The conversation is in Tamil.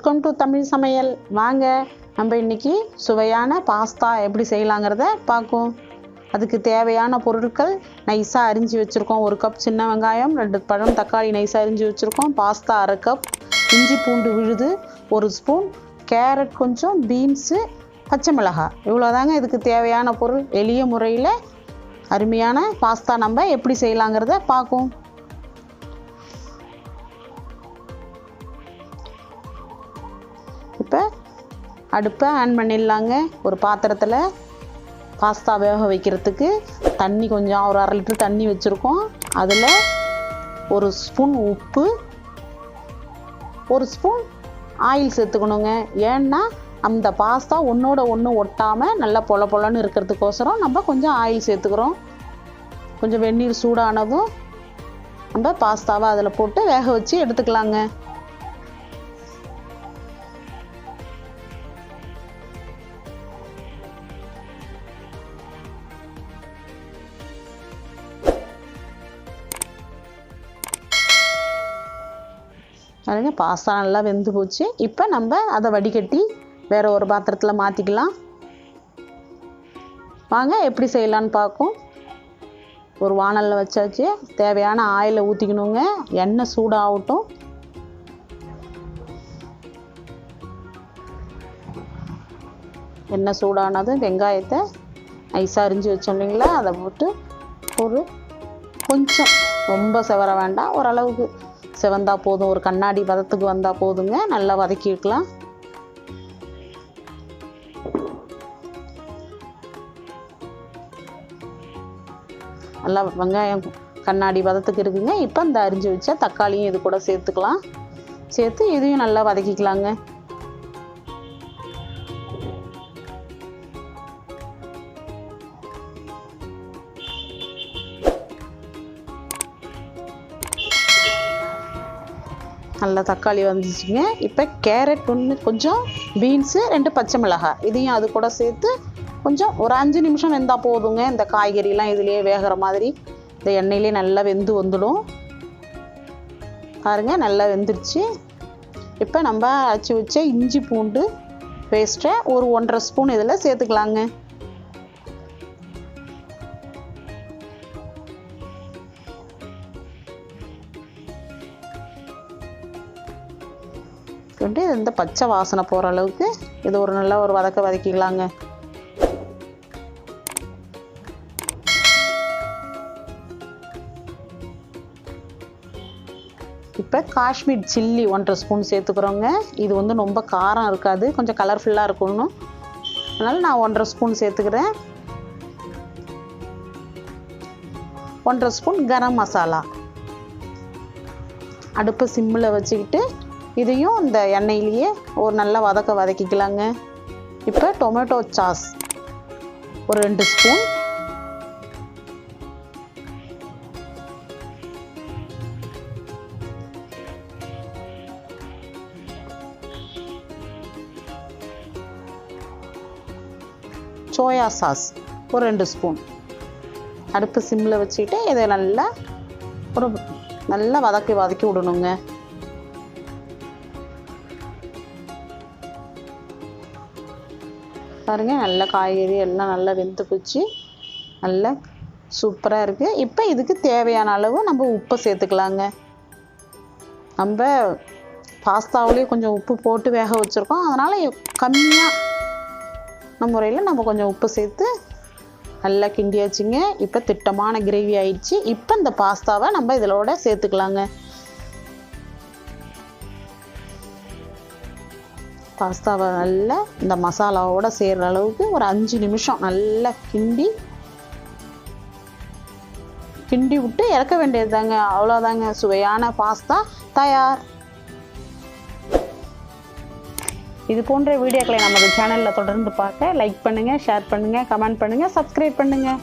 வெல்கம் டு தமிழ் சமையல். வாங்க நம்ம இன்னைக்கு சுவையான பாஸ்தா எப்படி செய்யலாங்கிறத பார்ப்போம். அதுக்கு தேவையான பொருட்கள் நைஸாக அரிஞ்சு வச்சுருக்கோம். 1 கப் சின்ன வெங்காயம், 2 பழம் தக்காளி நைஸாக அரிஞ்சு வச்சுருக்கோம். பாஸ்தா 1/2 கப், இஞ்சி பூண்டு விழுது 1 ஸ்பூன், கேரட் கொஞ்சம், பீன்ஸு, பச்சை மிளகாய், இவ்வளோதாங்க இதுக்கு தேவையான பொருள். எளிய முறையில் அருமையான பாஸ்தா நம்ம எப்படி செய்யலாங்கிறத பார்ப்போம். இப்போ அடுப்பை ஆன் பண்ணிடலாங்க. ஒரு பாத்திரத்தில் பாஸ்தா வேக வைக்கிறதுக்கு தண்ணி கொஞ்சம் ஒரு 1/2 லிட்டர் தண்ணி வச்சுருக்கோம். அதில் 1 ஸ்பூன் உப்பு, 1 ஸ்பூன் ஆயில் சேர்த்துக்கணுங்க. ஏன்னா அந்த பாஸ்தா ஒன்றோட ஒன்று ஒட்டாமல் நல்லா பொல பொலன்னு இருக்கிறதுக்கோசரம் நம்ம கொஞ்சம் ஆயில் சேர்த்துக்கிறோம். கொஞ்சம் வெந்நீர் சூடானதும் நம்ம பாஸ்தாவை அதில் போட்டு வேக வச்சு எடுத்துக்கலாங்க. அதுங்க பாஸ்தா நல்லா வெந்து போச்சு. இப்போ நம்ம அதை வடிகட்டி வேறு ஒரு பாத்திரத்தில் மாற்றிக்கலாம். வாங்க எப்படி செய்யலான்னு பார்ப்போம். ஒரு வாணலில் வச்சாச்சு. தேவையான ஆயிலை ஊற்றிக்கணுங்க. எண்ணெய் சூடாகட்டும். எண்ணெய் சூடானதும் வெங்காயத்தை நைஸாக அரிஞ்சு வச்சோம் இல்லைங்களா, அதை போட்டு ஒரு கொஞ்சம் ரொம்ப செவர வேண்டாம், ஓரளவுக்கு செவந்தா போதும். ஒரு கண்ணாடி பதத்துக்கு வந்தால் போதுங்க. நல்லா வதக்கிக்கலாம். நல்லா வெங்காயம் கண்ணாடி பதத்துக்கு இருக்குங்க. இப்போ இந்த அரிஞ்சு வச்ச தக்காளியும் இது கூட சேர்த்துக்கலாம். சேர்த்து இதையும் நல்லா வதக்கிக்கலாங்க. நல்லா தக்காளி வந்துச்சுங்க. இப்போ கேரட் ஒன்று, கொஞ்சம் பீன்ஸு, 2 பச்சை மிளகாய், இதையும் அது கூட சேர்த்து கொஞ்சம் ஒரு 5 நிமிஷம் வெந்தால் போதுங்க. இந்த காய்கறிலாம் இதுலேயே வேகிற மாதிரி இந்த எண்ணெயிலே நல்லா வெந்து வந்துடும். பாருங்கள் நல்லா வெந்துடுச்சு. இப்போ நம்ம அரைச்சி வச்ச இஞ்சி பூண்டு பேஸ்ட்டை ஒரு 1.5 ஸ்பூன் இதில் சேர்த்துக்கலாங்க. இந்த பச்சை வாசனை போகிற அளவுக்கு இது ஒரு நல்ல ஒரு வதக்கிக்கலாங்க. இப்போ காஷ்மீர் சில்லி 1.5 ஸ்பூன் சேர்த்துக்கிறோங்க. இது வந்து ரொம்ப காரம் இருக்காது, கொஞ்சம் கலர்ஃபுல்லாக இருக்கணும். அதனால் நான் 1.5 ஸ்பூன் சேர்த்துக்கிறேன். 1.5 ஸ்பூன் கரம் மசாலா. அடுப்பை சிம்மில் வச்சுக்கிட்டு இதையும் இந்த எண்ணெயிலேயே ஒரு நல்லா வதக்கிக்கலாங்க. இப்போ டொமேட்டோ சாஸ் ஒரு 2 ஸ்பூன், சோயா சாஸ் ஒரு 2 ஸ்பூன். அடுப்பு சிம்மில் வச்சுக்கிட்டு இதை நல்லா வதக்கி விடணுங்க. பாருங்கள் நல்லா காய்கறி எல்லாம் நல்லா வெந்து போச்சு, நல்லா சூப்பராக இருக்குது. இப்போ இதுக்கு தேவையான அளவு நம்ம உப்பு சேர்த்துக்கலாங்க. நம்ம பாஸ்தாவிலேயே கொஞ்சம் உப்பு போட்டு வேக வச்சுருக்கோம். அதனால் கம்மியான முறையில் நம்ம கொஞ்சம் உப்பு சேர்த்து நல்லா கிண்டியாச்சுங்க. இப்போ திட்டமான கிரேவி ஆயிடுச்சு. இப்போ இந்த பாஸ்தாவை நம்ம இதோட சேர்த்துக்கலாங்க. பாஸ்தாவை நல்லா இந்த மசாலாவோட சேர்கிற அளவுக்கு ஒரு 5 நிமிஷம் நல்லா கிண்டி விட்டு இறக்க வேண்டியது தாங்க. அவ்வளோதாங்க, சுவையான பாஸ்தா தயார். இது போன்ற வீடியோக்களை நமது சேனலில் தொடர்ந்து பார்க்க லைக் பண்ணுங்கள், ஷேர் பண்ணுங்கள், கமெண்ட் பண்ணுங்கள், சப்ஸ்கிரைப் பண்ணுங்கள்.